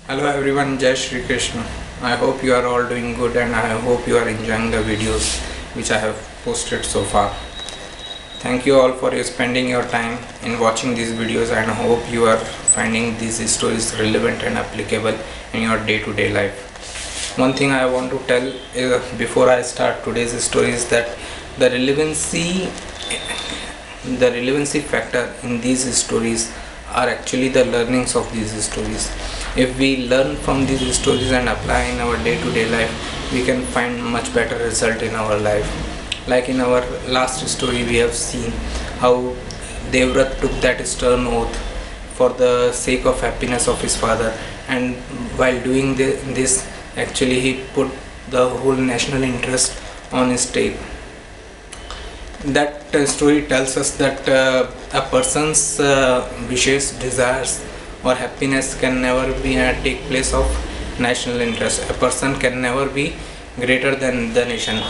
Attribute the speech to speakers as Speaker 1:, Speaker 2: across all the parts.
Speaker 1: Hello everyone, Jai Shri Krishna. I hope you are all doing good and I hope you are enjoying the videos which I have posted so far. Thank you all for spending your time in watching these videos and I hope you are finding these stories relevant and applicable in your day-to-day life. One thing I want to tell before I start today's story is that the relevancy factor in these stories are actually the learnings of these stories. If we learn from these stories and apply in our day-to-day life, we can find much better result in our life. Like in our last story, we have seen how Devrat took that stern oath for the sake of happiness of his father, and while doing this, actually he put the whole national interest on stake. That story tells us that a person's wishes, desires or happiness can never be take place of national interest. A person can never be greater than the nation.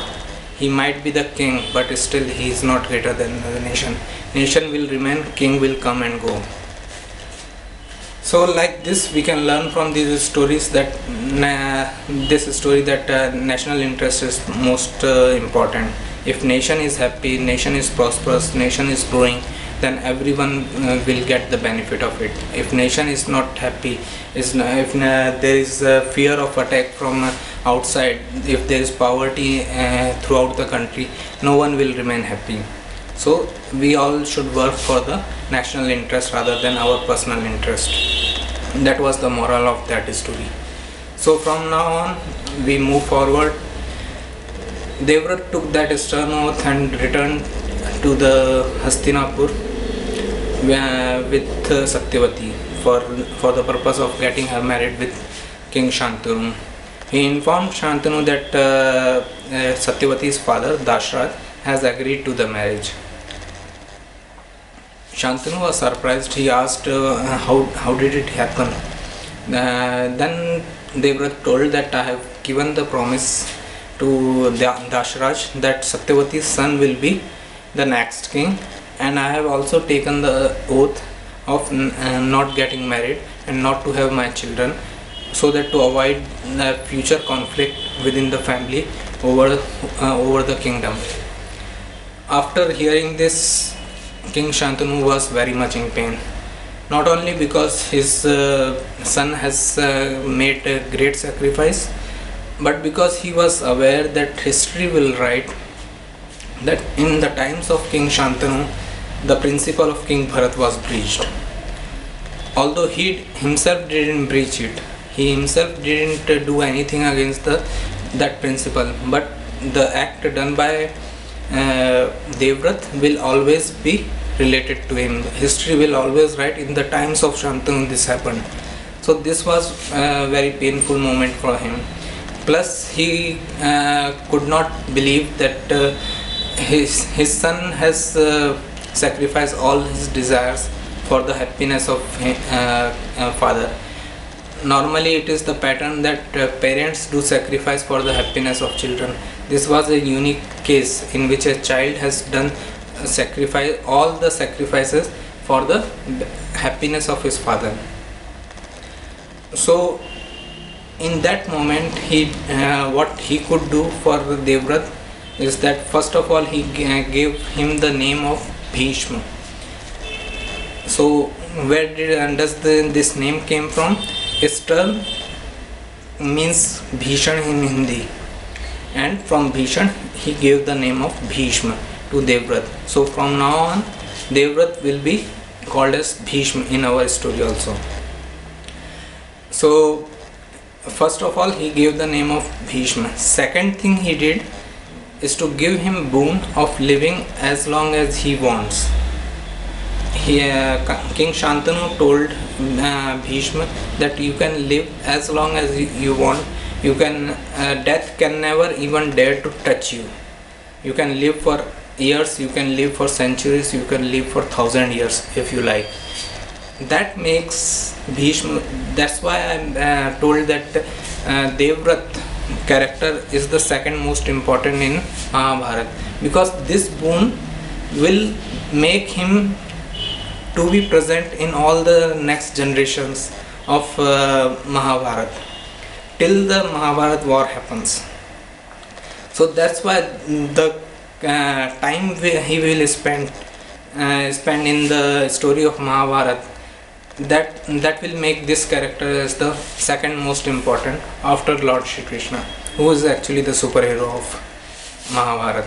Speaker 1: He might be the king, but still he is not greater than the nation. Nation will remain, king will come and go. So like this we can learn from these stories that national interest is most important. If nation is happy, nation is prosperous, nation is growing, then everyone will get the benefit of it. If nation is not happy, if there is a fear of attack from outside, if there is poverty throughout the country, no one will remain happy. So we all should work for the national interest rather than our personal interest. That was the moral of that story. So from now on we move forward. Devrat took that stern oath and returned to the Hastinapur with Satyavati for the purpose of getting her married with King Shantanu. He informed Shantanu that Satyavati's father Dashraj has agreed to the marriage. Shantanu was surprised. He asked how did it happen. Then Devrat told that I have given the promise to Dashraj that Satyavati's son will be the next king, and I have also taken the oath of not getting married and not to have my children, so that to avoid future conflict within the family over the kingdom. After hearing this, King Shantanu was very much in pain, not only because his son has made a great sacrifice, but because he was aware that history will write that in the times of King Shantanu, the principle of King Bharat was breached. Although he himself didn't breach it, he himself didn't do anything against that principle, but the act done by Devrat will always be related to him. History will always write in the times of Shantanu this happened. So this was a very painful moment for him. Plus he could not believe that his son has sacrificed all his desires for the happiness of his father. Normally it is the pattern that parents do sacrifice for the happiness of children. This was a unique case in which a child has done all the sacrifices for the happiness of his father. So in that moment what he could do for Devrat is that first of all he gave him the name of Bhishma. So where does this name came from? Stern means Bhishan in Hindi, and from Bhishan he gave the name of Bhishma to Devrat. So from now on Devrat will be called as Bhishma in our story also. So first of all he gave the name of Bhishma. Second thing he did is to give him boon of living as long as he wants. King Shantanu told Bhishma that you can live as long as you want. You can death can never even dare to touch you. You can live for years, you can live for centuries, you can live for 1,000 years if you like. That makes Bhishma, that's why I told that Devrat character is the second most important in Mahabharata, because this boon will make him to be present in all the next generations, of Mahabharat till the Mahabharat war happens. So that's why the time he will spend in the story of Mahabharat, that will make this character as the second most important after Lord Shri Krishna, who is actually the superhero of Mahabharat.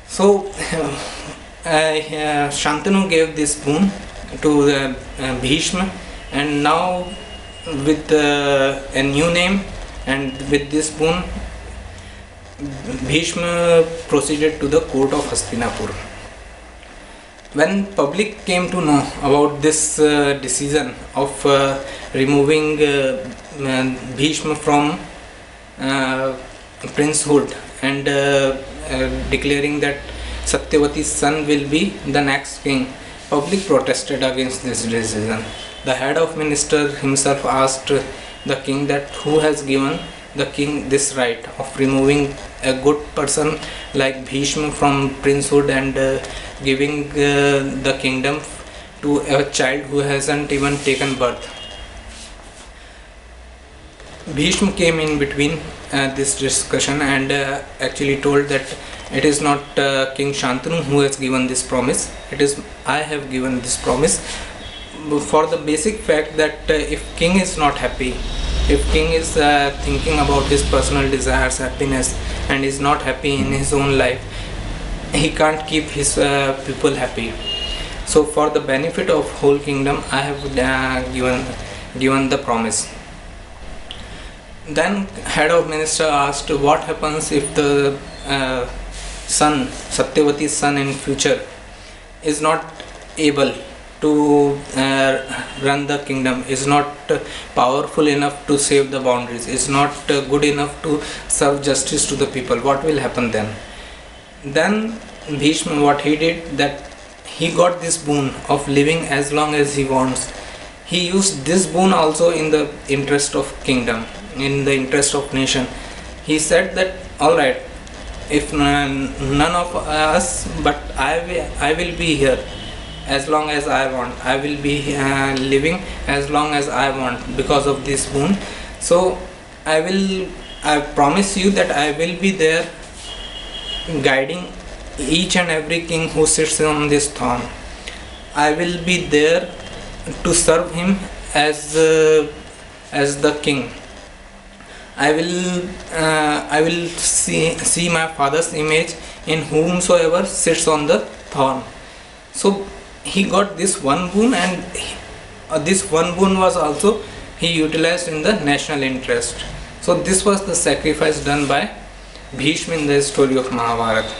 Speaker 1: So Shantanu gave this boon to Bhishma, and now with a new name and with this boon, Bhishma proceeded to the court of Hastinapur. When public came to know about this decision of removing Bhishma from princehood and declaring that Satyavati's son will be the next king, public protested against this decision. The head of minister himself asked the king that who has given the king this right of removing a good person like Bhishma from princehood and giving the kingdom to a child who hasn't even taken birth. Bhishma came in between this discussion and actually told that it is not King Shantanu who has given this promise, it is I have given this promise, for the basic fact that if king is not happy, if king is thinking about his personal desires, happiness, and is not happy in his own life, he can't keep his people happy. So for the benefit of whole kingdom, I have given the promise. Then head of minister asked what happens if the son, Satyavati's son in future, is not able to run the kingdom, is not powerful enough to save the boundaries, is not good enough to serve justice to the people. What will happen then? Then Bhishma, what he did, that he got this boon of living as long as he wants. He used this boon also in the interest of kingdom, in the interest of nation. He said that alright, if none of us, but I will be here as long as I want, I will be living as long as I want because of this boon. So I promise you that I will be there guiding each and every king who sits on this throne. I will be there to serve him as the king. I will see my father's image in whomsoever sits on the throne. So he got this one boon, and this one boon was also he utilized in the national interest. So this was the sacrifice done by Bhishma in the story of Mahabharata.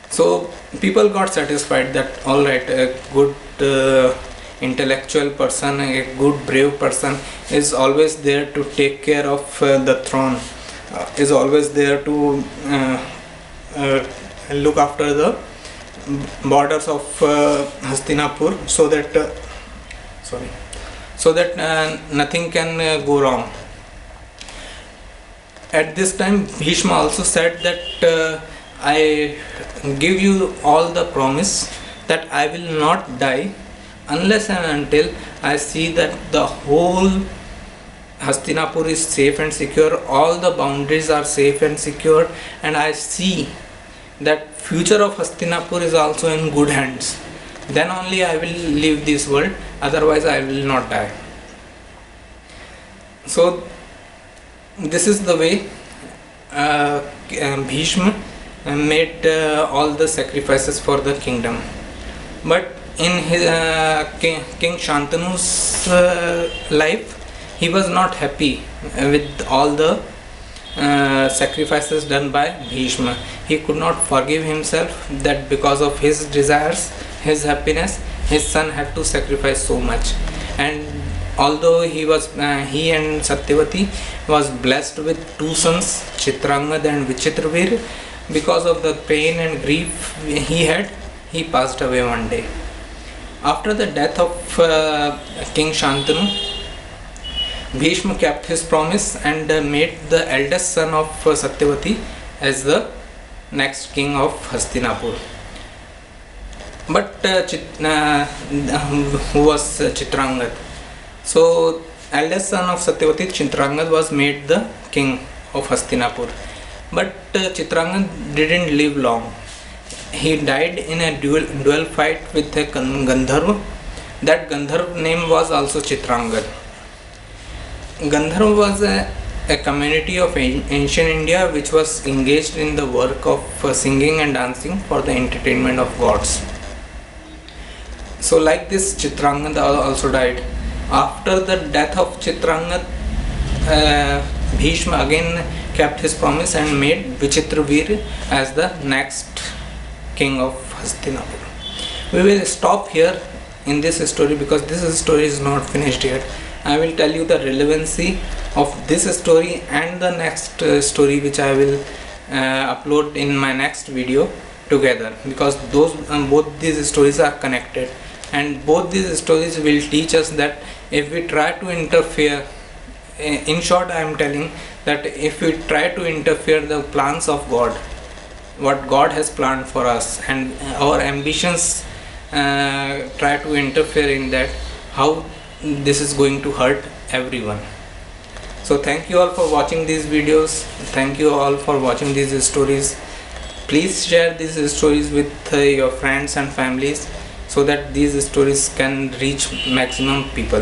Speaker 1: So people got satisfied that alright, a good intellectual person, a good brave person is always there to take care of the throne, is always there to look after the borders of Hastinapur, so that nothing can go wrong. At this time Bhishma also said that I give you all the promise that I will not die unless and until I see that the whole Hastinapur is safe and secure, all the boundaries are safe and secure, and I see that future of Hastinapur is also in good hands. Then only I will leave this world, otherwise I will not die. So this is the way Bhishma made all the sacrifices for the kingdom. But in his King Shantanu's life, he was not happy with all the sacrifices done by Bhishma. He could not forgive himself that because of his desires, his happiness, his son had to sacrifice so much. And although he and Satyavati was blessed with two sons, Chitrangad and Vichitravir, because of the pain and grief he had, he passed away one day. After the death of King Shantanu, Bhishma kept his promise and made the eldest son of Satyavati as the next king of Hastinapur. But who was Chitrangad? So eldest son of Satyavati, Chitrangad, was made the king of Hastinapur, but Chitrangad didn't live long. He died in a duel fight with a Gandharva. That Gandharva name was also Chitrangad. Gandharva was a community of ancient India which was engaged in the work of singing and dancing for the entertainment of gods. So like this, Chitrangad also died. After the death of Chitrangad, Bhishma again kept his promise and made Vichitraveer as the next king of Hastinapur. We will stop here in this story because this story is not finished yet. I will tell you the relevancy of this story and the next story which I will upload in my next video together, because those both these stories are connected, and both these stories will teach us that if we try to interfere, in short I am telling that if we try to interfere the plans of God, what God has planned for us, and our ambitions try to interfere in that, how this is going to hurt everyone. So thank you all for watching these videos. Thank you all for watching these stories. Please share these stories with your friends and families so that these stories can reach maximum people.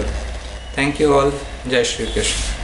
Speaker 1: Thank you all. Jai Shri Krishna.